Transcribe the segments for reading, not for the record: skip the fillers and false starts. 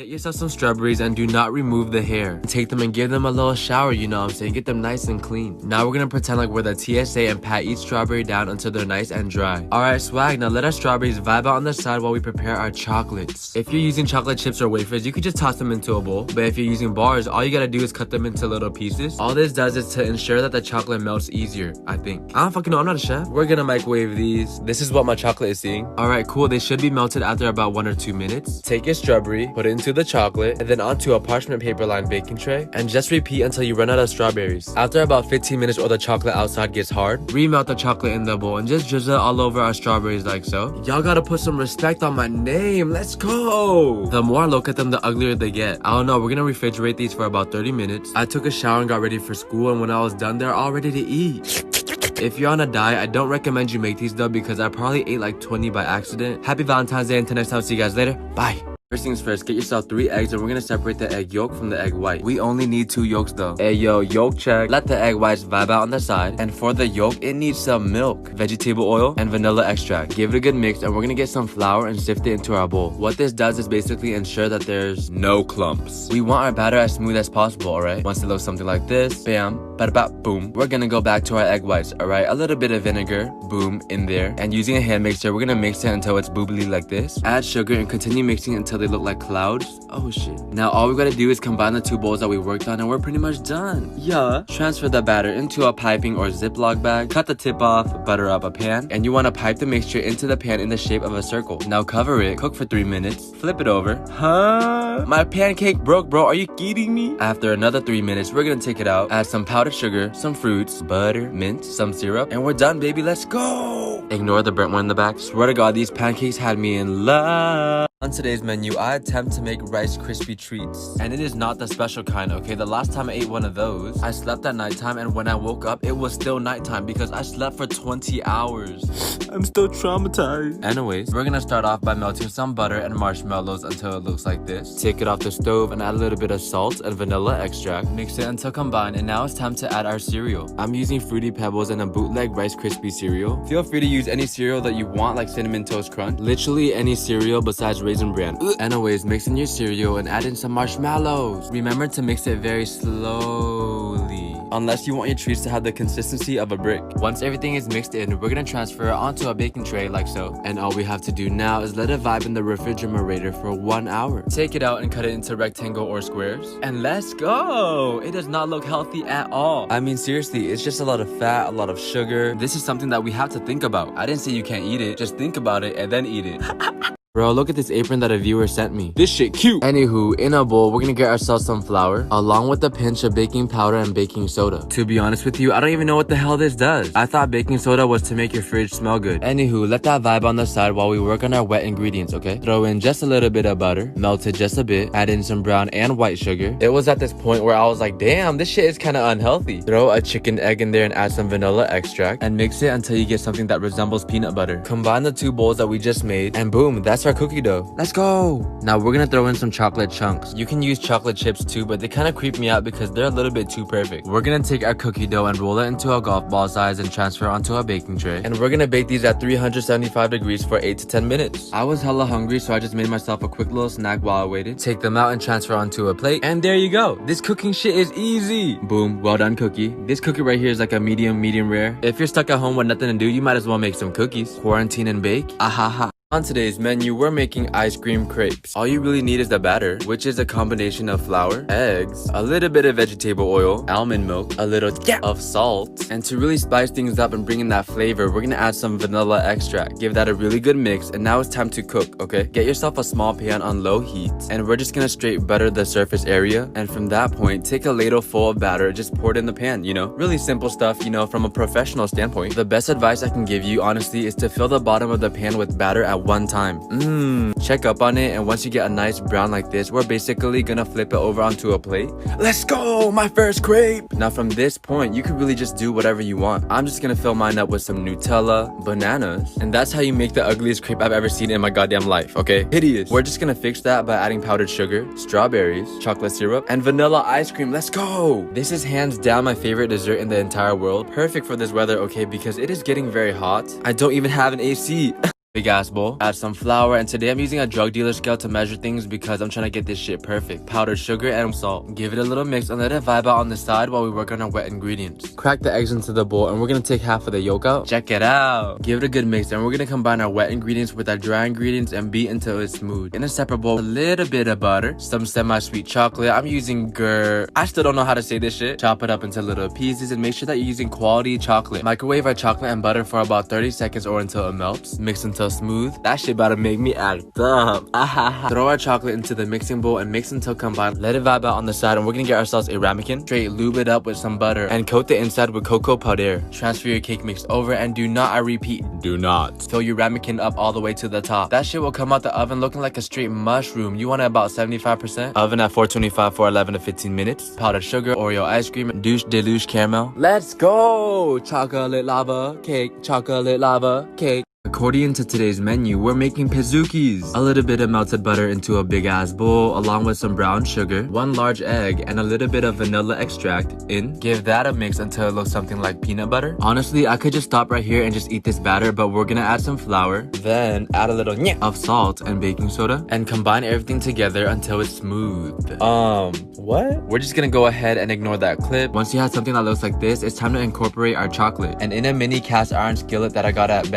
Get yourself some strawberries and do not remove the hair. Take them and give them a little shower, you know what I'm saying? Get them nice and clean. Now we're gonna pretend like we're the TSA and pat each strawberry down until they're nice and dry. Alright, swag, now let our strawberries vibe out on the side while we prepare our chocolates. If you're using chocolate chips or wafers, you could just toss them into a bowl. But if you're using bars, all you gotta do is cut them into little pieces. All this does is to ensure that the chocolate melts easier, I think. I don't fucking know, I'm not a chef. We're gonna microwave these. This is what my chocolate is seeing. Alright, cool, they should be melted after about 1 or 2 minutes. Take your strawberry, put it into the chocolate, and then onto a parchment paper lined baking tray, and just repeat until you run out of strawberries. After about 15 minutes or the chocolate outside gets hard, remelt the chocolate in the bowl and just drizzle it all over our strawberries like so. Y'all gotta put some respect on my name, let's go! The more I look at them, the uglier they get. I don't know, we're gonna refrigerate these for about 30 minutes. I took a shower and got ready for school, and when I was done, they're all ready to eat. If you're on a diet, I don't recommend you make these though, because I probably ate like 20 by accident. Happy Valentine's Day, until next time, see you guys later, bye! First things first, get yourself 3 eggs, and we're gonna separate the egg yolk from the egg white. We only need 2 yolks though. Hey yo, yolk check. Let the egg whites vibe out on the side. And for the yolk, it needs some milk, vegetable oil, and vanilla extract. Give it a good mix, and we're gonna get some flour and sift it into our bowl. What this does is basically ensure that there's no clumps. We want our batter as smooth as possible, alright? Once it looks something like this, bam, bada bap, boom. We're gonna go back to our egg whites, alright? A little bit of vinegar, boom, in there. And using a hand mixer, we're gonna mix it until it's boobly like this. Add sugar and continue mixing until they look like clouds. Oh shit. Now all we gotta do is combine the 2 bowls that we worked on, and we're pretty much done. Yeah. Transfer the batter into a piping or Ziploc bag. Cut the tip off, butter up a pan, and you wanna pipe the mixture into the pan in the shape of a circle. Now cover it, cook for 3 minutes, flip it over. Huh? My pancake broke, bro. Are you kidding me? After another 3 minutes, we're gonna take it out, add some powdered sugar, some fruits, butter, mint, some syrup, and we're done, baby. Let's go. Ignore the burnt one in the back. Swear to God, these pancakes had me in love. On today's menu, I attempt to make Rice Krispie treats, and it is not the special kind, okay? The last time I ate one of those, I slept at nighttime, and when I woke up, it was still nighttime because I slept for 20 hours. I'm still traumatized. Anyways, we're gonna start off by melting some butter and marshmallows until it looks like this. Take it off the stove and add a little bit of salt and vanilla extract. Mix it until combined, and now it's time to add our cereal. I'm using Fruity Pebbles and a bootleg Rice Krispie cereal. Feel free to use any cereal that you want, like Cinnamon Toast Crunch. Literally any cereal besides Raisin Bran. Anyways, mix in your cereal and add in some marshmallows. Remember to mix it very slowly, unless you want your treats to have the consistency of a brick. Once everything is mixed in, we're gonna transfer it onto a baking tray like so. And all we have to do now is let it vibe in the refrigerator for 1 hour. Take it out and cut it into rectangle or squares. And let's go! It does not look healthy at all. I mean, seriously, it's just a lot of fat, a lot of sugar. This is something that we have to think about. I didn't say you can't eat it. Just think about it and then eat it. Bro, look at this apron that a viewer sent me. This shit cute. Anywho, in a bowl, we're gonna get ourselves some flour, along with a pinch of baking powder and baking soda. To be honest with you, I don't even know what the hell this does. I thought baking soda was to make your fridge smell good. Anywho, let that vibe on the side while we work on our wet ingredients, okay? Throw in just a little bit of butter, melt it just a bit, add in some brown and white sugar. It was at this point where I was like, damn, this shit is kind of unhealthy. Throw a chicken egg in there and add some vanilla extract, and mix it until you get something that resembles peanut butter. Combine the 2 bowls that we just made, and boom, that's our cookie dough. Let's go! Now we're gonna throw in some chocolate chunks. You can use chocolate chips too, but they kind of creep me out because they're a little bit too perfect. We're gonna take our cookie dough and roll it into a golf ball size and transfer onto a baking tray. And we're gonna bake these at 375 degrees for 8 to 10 minutes. I was hella hungry, so I just made myself a quick little snack while I waited. Take them out and transfer onto a plate. And there you go! This cooking shit is easy! Boom, well done cookie. This cookie right here is like a medium rare. If you're stuck at home with nothing to do, you might as well make some cookies. Quarantine and bake? Ahaha. On today's menu, we're making ice cream crepes. All you really need is the batter, which is a combination of flour, eggs, a little bit of vegetable oil, almond milk, a little of salt, and to really spice things up and bring in that flavor, we're gonna add some vanilla extract. Give that a really good mix, and now it's time to cook, okay? Get yourself a small pan on low heat, and we're just gonna straight butter the surface area, and from that point, take a ladle full of batter, just pour it in the pan, you know? Really simple stuff, you know, from a professional standpoint. The best advice I can give you, honestly, is to fill the bottom of the pan with batter at one time. Check up on it, and once you get a nice brown like this, we're basically gonna flip it over onto a plate. Let's go! My first crepe! Now from this point, you can really just do whatever you want. I'm just gonna fill mine up with some Nutella, bananas, and that's how you make the ugliest crepe I've ever seen in my goddamn life, okay? Hideous. We're just gonna fix that by adding powdered sugar, strawberries, chocolate syrup, and vanilla ice cream. Let's go! This is hands down my favorite dessert in the entire world. Perfect for this weather, okay, because it is getting very hot. I don't even have an AC. Big ass bowl, add some flour, and today I'm using a drug dealer scale to measure things because I'm trying to get this shit perfect. Powdered sugar and salt. Give it a little mix and let it vibe out on the side while we work on our wet ingredients. Crack the eggs into the bowl and we're gonna take half of the yolk out. Check it out. Give it a good mix and we're gonna combine our wet ingredients with our dry ingredients and beat until it's smooth. In a separate bowl, a little bit of butter, some semi-sweet chocolate. I'm using I still don't know how to say this shit. Chop it up into little pieces and make sure that you're using quality chocolate. Microwave our chocolate and butter for about 30 seconds or until it melts. Mix until smooth. That shit about to make me act up. Throw our chocolate into the mixing bowl and mix until combined. Let it vibe out on the side and we're gonna get ourselves a ramekin. Straight lube it up with some butter and coat the inside with cocoa powder. Transfer your cake mix over and do not, I repeat, do not fill your ramekin up all the way to the top. That shit will come out the oven looking like a straight mushroom. You want it about 75%. Oven at 425 for 11 to 15 minutes. Powdered sugar, Oreo ice cream, douche deluge caramel. Let's go! Chocolate lava cake, chocolate lava cake. According to today's menu, we're making pizookies. A little bit of melted butter into a big ass bowl along with some brown sugar, 1 large egg, and a little bit of vanilla extract in. Give that a mix until it looks something like peanut butter. Honestly, I could just stop right here and just eat this batter, but we're gonna add some flour, then add a little of salt and baking soda, and combine everything together until it's smooth. What? We're just gonna go ahead and ignore that clip. Once you have something that looks like this, it's time to incorporate our chocolate. And in a mini cast iron skillet that I got at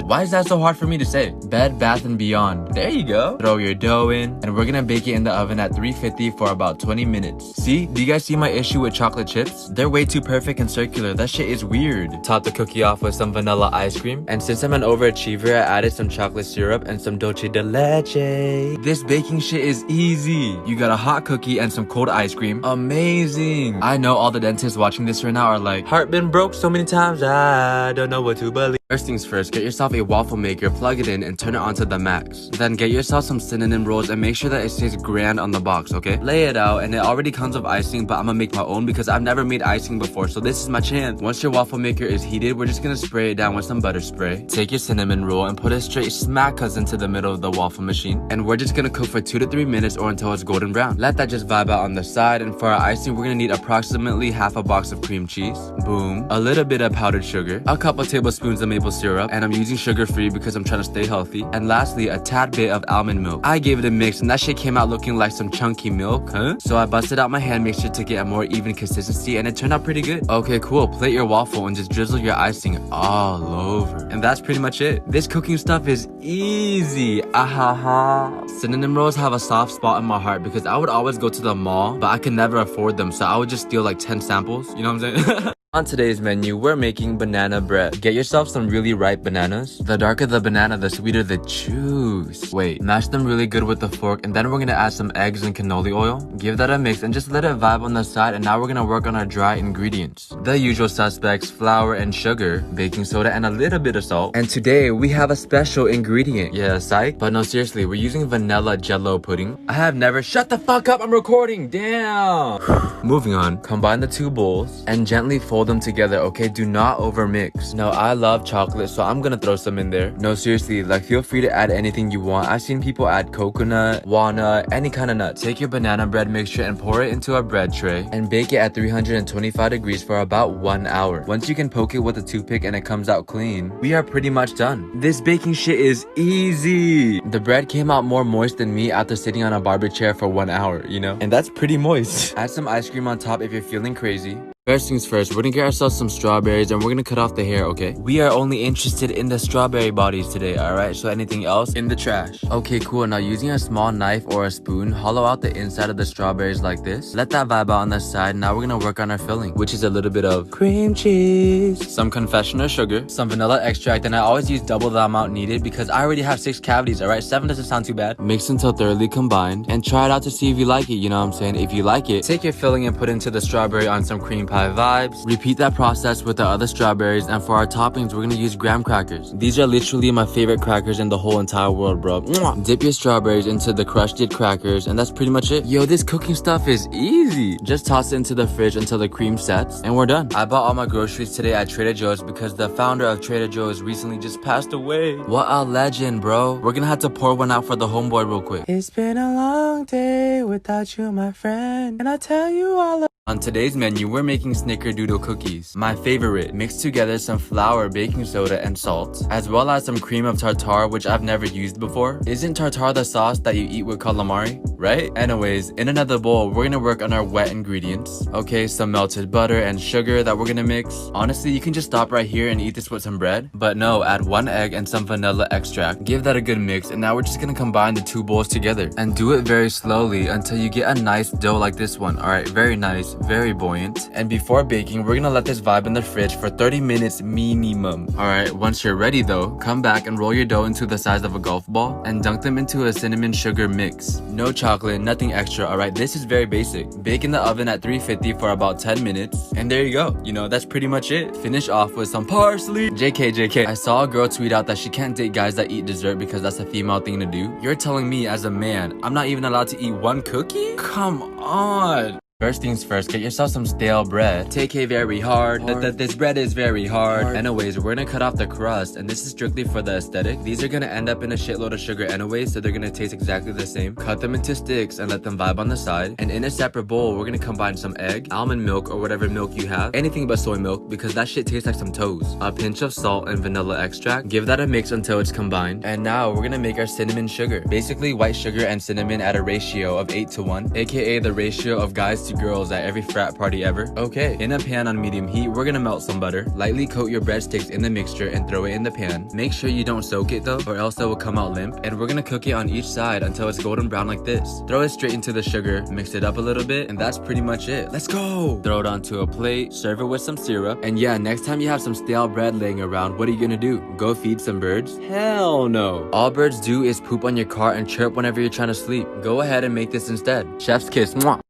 why is that so hard for me to say? Bed Bath & Beyond. There you go. Throw your dough in, and we're gonna bake it in the oven at 350 for about 20 minutes. See? Do you guys see my issue with chocolate chips? They're way too perfect and circular. That shit is weird. Top the cookie off with some vanilla ice cream. And since I'm an overachiever, I added some chocolate syrup and some dulce de leche. This baking shit is easy. You got a hot cookie and some cold ice cream. Amazing. I know all the dentists watching this right now are like, heart been broke so many times, I don't know what to believe. First things first, get yourself a waffle maker, plug it in, and turn it on to the max. Then get yourself some cinnamon rolls and make sure that it says grand on the box, okay? Lay it out, and it already comes with icing, but I'm gonna make my own because I've never made icing before, so this is my chance. Once your waffle maker is heated, we're just gonna spray it down with some butter spray. Take your cinnamon roll and put it straight smack us into the middle of the waffle machine. And we're just gonna cook for 2 to 3 minutes or until it's golden brown. Let that just vibe out on the side, and for our icing, we're gonna need approximately half a box of cream cheese. Boom. A little bit of powdered sugar. A couple tablespoons of maple syrup, and I'm using sugar-free because I'm trying to stay healthy. And lastly, a tad bit of almond milk. I gave it a mix and that shit came out looking like some chunky milk, So I busted out my hand mixture to get a more even consistency and it turned out pretty good. Okay, cool. Plate your waffle and just drizzle your icing all over. And that's pretty much it. This cooking stuff is easy. Ahaha. Cinnamon rolls have a soft spot in my heart because I would always go to the mall, but I could never afford them, so I would just steal like 10 samples. You know what I'm saying? On today's menu, we're making banana bread. Get yourself some really ripe bananas. The darker the banana, the sweeter the juice. Wait, mash them really good with the fork, and then we're gonna add some eggs and cannoli oil. Give that a mix and just let it vibe on the side, and now we're gonna work on our dry ingredients. The usual suspects, flour and sugar, baking soda, and a little bit of salt. And today, we have a special ingredient. Yeah, psych? But no, seriously, we're using vanilla jello pudding. I have never— Shut the fuck up, I'm recording, damn! Moving on, combine the 2 bowls, and gently fold them together, okay? Do not overmix. Now, I love chocolate, so I'm gonna throw some in there. No, seriously, like, feel free to add anything you want. I've seen people add coconut, walnut, any kind of nut. Take your banana bread mixture and pour it into a bread tray and bake it at 325 degrees for about 1 hour. Once you can poke it with a toothpick and it comes out clean, we are pretty much done. This baking shit is easy. The bread came out more moist than me after sitting on a barber chair for 1 hour, you know? And that's pretty moist. Add some ice cream on top if you're feeling crazy. First things first, we're gonna get ourselves some strawberries and we're gonna cut off the hair, okay? We are only interested in the strawberry bodies today, alright? So anything else, in the trash. Okay, cool. Now using a small knife or a spoon, hollow out the inside of the strawberries like this. Let that vibe out on the side. Now we're gonna work on our filling, which is a little bit of cream cheese, some confectioner sugar, some vanilla extract, and I always use double the amount needed because I already have 6 cavities, alright? 7 doesn't sound too bad. Mix until thoroughly combined and try it out to see if you like it, you know what I'm saying? If you like it, take your filling and put into the strawberry on some cream pie vibes. Repeat that process with the other strawberries, and for our toppings, we're gonna use graham crackers. These are literally my favorite crackers in the whole entire world, bro. Mwah! Dip your strawberries into the crushed crackers, and that's pretty much it. Yo, this cooking stuff is easy. Just toss it into the fridge until the cream sets, and we're done. I bought all my groceries today at Trader Joe's because the founder of Trader Joe's recently just passed away. What a legend, bro. We're gonna have to pour one out for the homeboy real quick. It's been a long day without you, my friend, and I tell you all On today's menu, we're making snickerdoodle cookies. My favorite. Mix together some flour, baking soda, and salt, as well as some cream of tartare, which I've never used before. Isn't tartare the sauce that you eat with calamari, right? Anyways, in another bowl, we're gonna work on our wet ingredients. Okay, some melted butter and sugar that we're gonna mix. Honestly, you can just stop right here and eat this with some bread. But no, add 1 egg and some vanilla extract. Give that a good mix, and now we're just gonna combine the 2 bowls together. And do it very slowly until you get a nice dough like this one. Alright, very nice. Very buoyant. And before baking, we're gonna let this vibe in the fridge for 30 minutes minimum. Alright, once you're ready though, come back and roll your dough into the size of a golf ball and dunk them into a cinnamon sugar mix. No chocolate, nothing extra, alright? This is very basic. Bake in the oven at 350 for about 10 minutes. And there you go. You know, that's pretty much it. Finish off with some parsley. JK. I saw a girl tweet out that she can't date guys that eat dessert because that's a female thing to do. You're telling me as a man, I'm not even allowed to eat 1 cookie? Come on. First things first, get yourself some stale bread. Take it very hard. This bread is very hard. Anyways, we're gonna cut off the crust, and this is strictly for the aesthetic. These are gonna end up in a shitload of sugar anyways, so they're gonna taste exactly the same. Cut them into sticks and let them vibe on the side. And in a separate bowl, we're gonna combine some egg, almond milk, or whatever milk you have. Anything but soy milk, because that shit tastes like some toes. A pinch of salt and vanilla extract. Give that a mix until it's combined. And now we're gonna make our cinnamon sugar. Basically, white sugar and cinnamon at a ratio of 8 to 1, aka the ratio of guys to girls at every frat party ever. Okay, in a pan on medium heat, we're gonna melt some butter. Lightly coat your breadsticks in the mixture and throw it in the pan. Make sure you don't soak it though, or else it will come out limp. And we're gonna cook it on each side until it's golden brown like this. Throw it straight into the sugar, mix it up a little bit, and that's pretty much it. Let's go! Throw it onto a plate, serve it with some syrup. And yeah, next time you have some stale bread laying around, what are you gonna do? Go feed some birds? Hell no! All birds do is poop on your car and chirp whenever you're trying to sleep. Go ahead and make this instead. Chef's kiss. Mwah.